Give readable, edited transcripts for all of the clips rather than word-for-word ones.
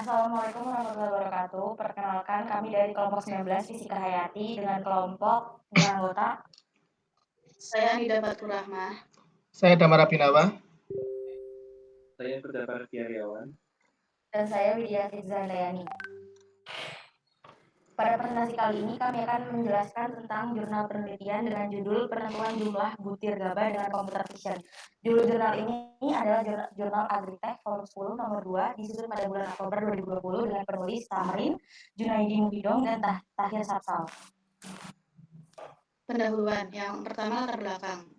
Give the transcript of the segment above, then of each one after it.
Assalamualaikum warahmatullahi wabarakatuh. Perkenalkan kami dari kelompok 19 Fisika Hayati dengan kelompok dengan anggota Saya Nida Fatur Rahmah. Saya Damar Abinawa. Saya Firda Fardiaryawan. dan saya Widya Fitzandayani. Pada presentasi kali ini kami akan menjelaskan tentang jurnal penelitian dengan judul penentuan jumlah butir gaba dengan computer vision. Judul jurnal ini adalah jurnal Agritech volume 10 nomor 2 disusun pada bulan Oktober 2020 dengan penulis Tamrin, Junaidi Mubidong, dan Tahir Sapsal. Pendahuluan. Yang pertama, latar belakang.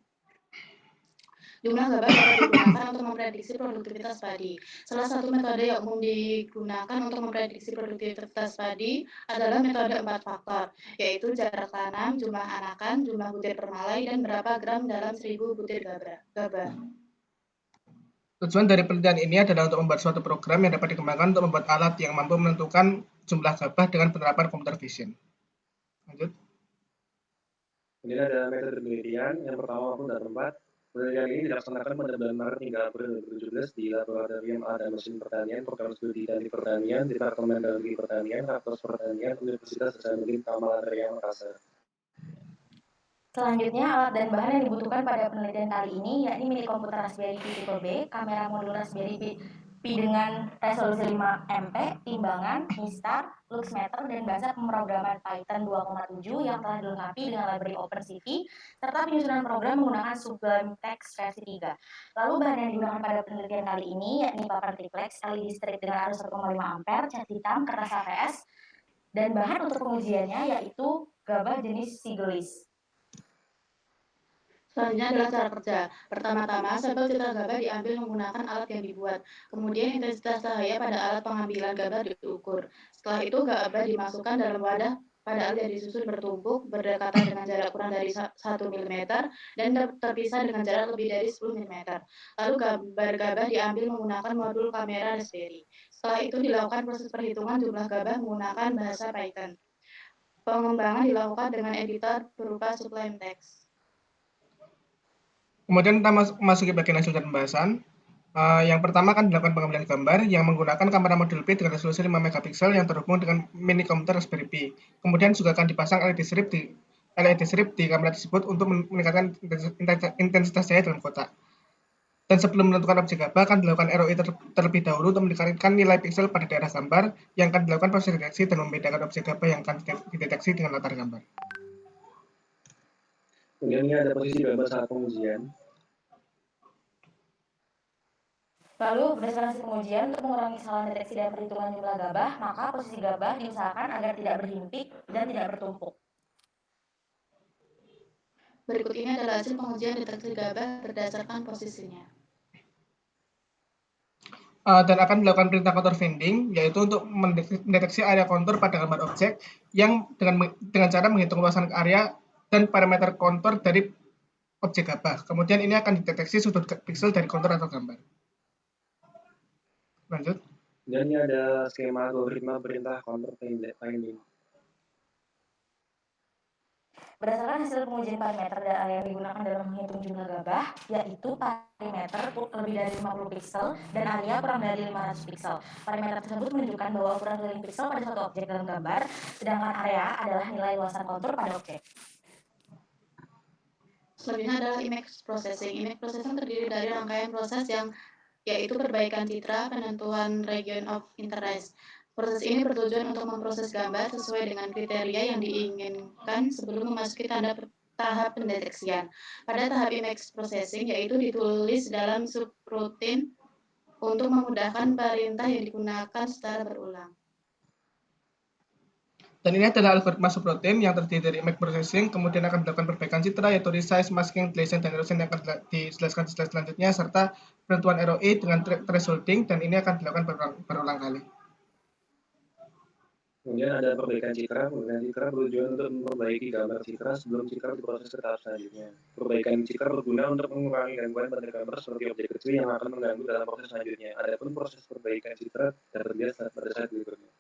Jumlah gabah dapat digunakan untuk memprediksi produktivitas padi. Salah satu metode yang umum digunakan untuk memprediksi produktivitas padi adalah metode 4 faktor, yaitu jarak tanam, jumlah anakan, jumlah butir permalai, dan berapa gram dalam 1000 butir gabah. Tujuan dari penelitian ini adalah untuk membuat suatu program yang dapat dikembangkan untuk membuat alat yang mampu menentukan jumlah gabah dengan penerapan computer vision. Lanjut. Ini ada metode penelitian yang pertama maupun dan tempat. Penelitian ini dilaksanakan pada bulan Maret hingga April 2017 di Laboratorium Alat dan Mesin Pertanian, Program Studi Teknik Pertanian, Departemen Teknologi Pertanian, Fakultas Pertanian, Universitas Hasanuddin Tamalantaya, Makassar. Selanjutnya, alat dan bahan yang dibutuhkan pada penelitian kali ini yakni mini komputer Raspberry Pi tipe B, kamera modul Raspberry Pi dengan resolusi 5 MP, timbangan, mistar, luxmeter, dan bahasa pemrograman Python 2,7 yang telah dilengkapi dengan library OpenCV, serta penyusunan program menggunakan Sublime Text versi 3. Lalu bahan yang digunakan pada penelitian kali ini yakni paper triplex, LED strip dengan arus 1,5 ampere, cat hitam, kertas APS, dan bahan untuk pengujiannya yaitu gabah jenis Sigelis. Selanjutnya adalah cara kerja. Pertama-tama, sampel citra gabah diambil menggunakan alat yang dibuat. Kemudian intensitas cahaya pada alat pengambilan gabah diukur. Setelah itu, gabah dimasukkan dalam wadah pada alat yang disusun bertumpuk, berdekatan dengan jarak kurang dari 1 mm, dan terpisah dengan jarak lebih dari 10 mm. Lalu gambar gabah diambil menggunakan modul kamera Raspberry. Setelah itu dilakukan proses perhitungan jumlah gabah menggunakan bahasa Python. Pengembangan dilakukan dengan editor berupa Sublime Text. Kemudian kita masuki bagian hasil dan pembahasan. Yang pertama akan dilakukan pengambilan gambar yang menggunakan kamera modul P dengan resolusi 5 megapiksel yang terhubung dengan mini komputer Raspberry Pi. Kemudian juga akan dipasang LED strip di kamera tersebut untuk meningkatkan intensitas cahaya dalam kotak. Dan sebelum menentukan objek gabah akan dilakukan ROI terlebih dahulu untuk mendekatkan nilai piksel pada daerah gambar yang akan dilakukan proses deteksi dan membedakan objek gabah yang akan dideteksi dengan latar gambar. Kemudian ini ada posisi gambar saat pengujian. Lalu berdasarkan hasil pengujian untuk mengurangi kesalahan deteksi dan perhitungan jumlah gabah, maka posisi gabah diusahakan agar tidak berhimpit dan tidak bertumpuk. Berikut ini adalah hasil pengujian deteksi gabah berdasarkan posisinya. Dan akan dilakukan perintah kontur vending, yaitu untuk mendeteksi area kontur pada gambar objek yang dengan cara menghitung luasan area dan parameter kontur dari objek gabah. Kemudian ini akan dideteksi sudut piksel dari kontur atau gambar. Lanjut. Dan ini ada skema algoritma perintah kontur finding. Berdasarkan hasil pengujian parameter yang digunakan dalam menghitung jumlah gabah, yaitu parameter lebih dari 50 piksel dan area kurang dari 500 piksel. Parameter tersebut menunjukkan bahwa ukuran keliling piksel pada suatu objek dalam gambar, sedangkan area adalah nilai luasan kontur pada objek. Selanjutnya adalah image processing. Image processing terdiri dari rangkaian proses yaitu perbaikan citra, penentuan region of interest. Proses ini bertujuan untuk memproses gambar sesuai dengan kriteria yang diinginkan sebelum memasuki tahap pendeteksian. Pada tahap image processing, yaitu ditulis dalam subroutine untuk memudahkan perintah yang digunakan secara berulang. Dan ini adalah algoritma subroutine yang terdiri dari image processing, kemudian akan dilakukan perbaikan citra, yaitu resize, masking, deletion, dan erosion yang akan dijelaskan di slide selanjutnya, serta penentuan ROI dengan thresholding, dan ini akan dilakukan berulang kali. Kemudian ada perbaikan citra. Perbaikan citra bertujuan untuk memperbaiki gambar citra sebelum citra diproses ke tahap selanjutnya. Perbaikan citra berguna untuk mengurangi gangguan pada gambar seperti objek kecil yang akan mengganggu dalam proses selanjutnya. Adapun proses perbaikan citra terbiasa pada saat berikutnya.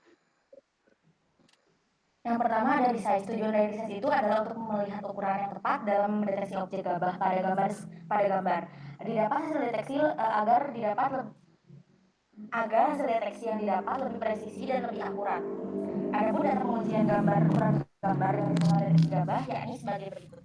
Yang pertama ada resize. Tujuan dari resize itu adalah untuk melihat ukuran yang tepat dalam mendeteksi objek gabah pada gambar. Didapat hasil deteksi agar didapat agar hasil deteksi yang didapat lebih presisi dan lebih akurat. Adapun data pengujian gambar ukuran gambar yang diperoleh dari gabah yakni sebagai berikut.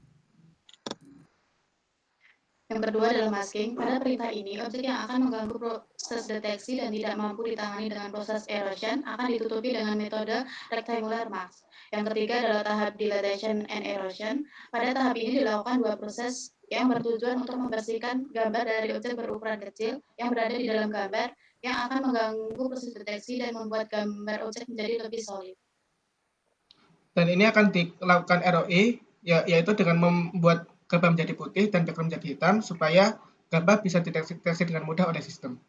Yang kedua adalah masking. Pada perintah ini, objek yang akan mengganggu proses deteksi dan tidak mampu ditangani dengan proses erosion akan ditutupi dengan metode rectangular mask. Yang ketiga adalah tahap dilatation and erosion. Pada tahap ini dilakukan dua proses yang bertujuan untuk membersihkan gambar dari objek berukuran kecil yang berada di dalam gambar yang akan mengganggu proses deteksi dan membuat gambar objek menjadi lebih solid. Dan ini akan dilakukan ROI, yaitu dengan membuat gabah menjadi putih dan background menjadi hitam, supaya gabah bisa dideteksi dengan mudah oleh sistem.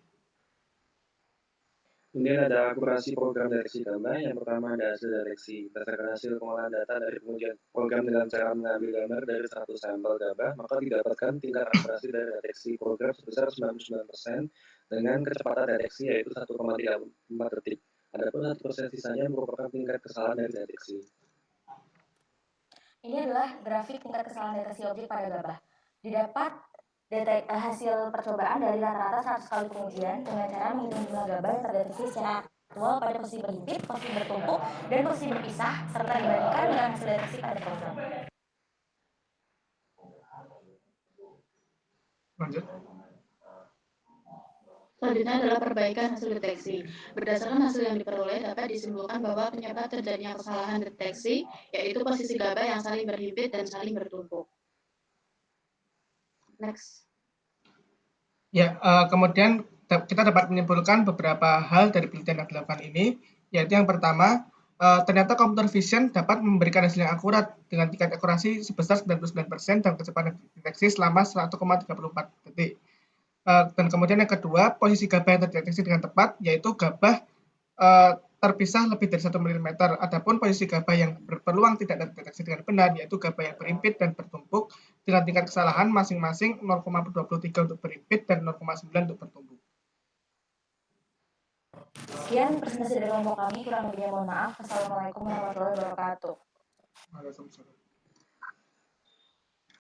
Kemudian ada akurasi program deteksi gambar. Yang pertama ada hasil deteksi. Berdasarkan hasil pengolahan data dari pengujian program dengan cara mengambil gambar dari 100 sampel gabah, maka didapatkan tingkat akurasi dari deteksi program sebesar 99% dengan kecepatan deteksi yaitu 1,34 detik. Adapun 1% sisanya merupakan tingkat kesalahan dari deteksi. Ini adalah grafik tingkat kesalahan deteksi objek pada gabah. Didapat hasil percobaan dari rata-rata 100 kali pengujian dengan cara menghitung jumlah gabah yang terdeteksi secara aktual pada posisi berhimpit, posisi bertumpuk, dan posisi berpisah, serta dibandingkan dengan hasil deteksi pada program. Lanjut. Selanjutnya adalah perbaikan hasil deteksi. Berdasarkan hasil yang diperoleh, dapat disimpulkan bahwa penyebab terjadinya kesalahan deteksi yaitu posisi gabah yang saling berhimpit dan saling bertumpuk. Next. Ya, kemudian kita dapat menyimpulkan beberapa hal dari penelitian yang dilakukan ini, yaitu yang pertama, ternyata computer vision dapat memberikan hasil yang akurat dengan tingkat akurasi sebesar 99% dan kecepatan deteksi selama 1,34 detik. Dan kemudian yang kedua, posisi gabah yang terdeteksi dengan tepat, yaitu gabah terpisah lebih dari 1 mm. Adapun posisi gabah yang berpeluang tidak terdeteksi dengan benar, yaitu gabah yang berimpit dan bertumpuk dengan tingkat kesalahan masing-masing 0,23 untuk berimpit dan 0,9 untuk bertumpuk. Sekian presentasi dari kelompok kami, kurang lebihnya mohon maaf. Wassalamualaikum warahmatullahi wabarakatuh. Waalaikumsalam.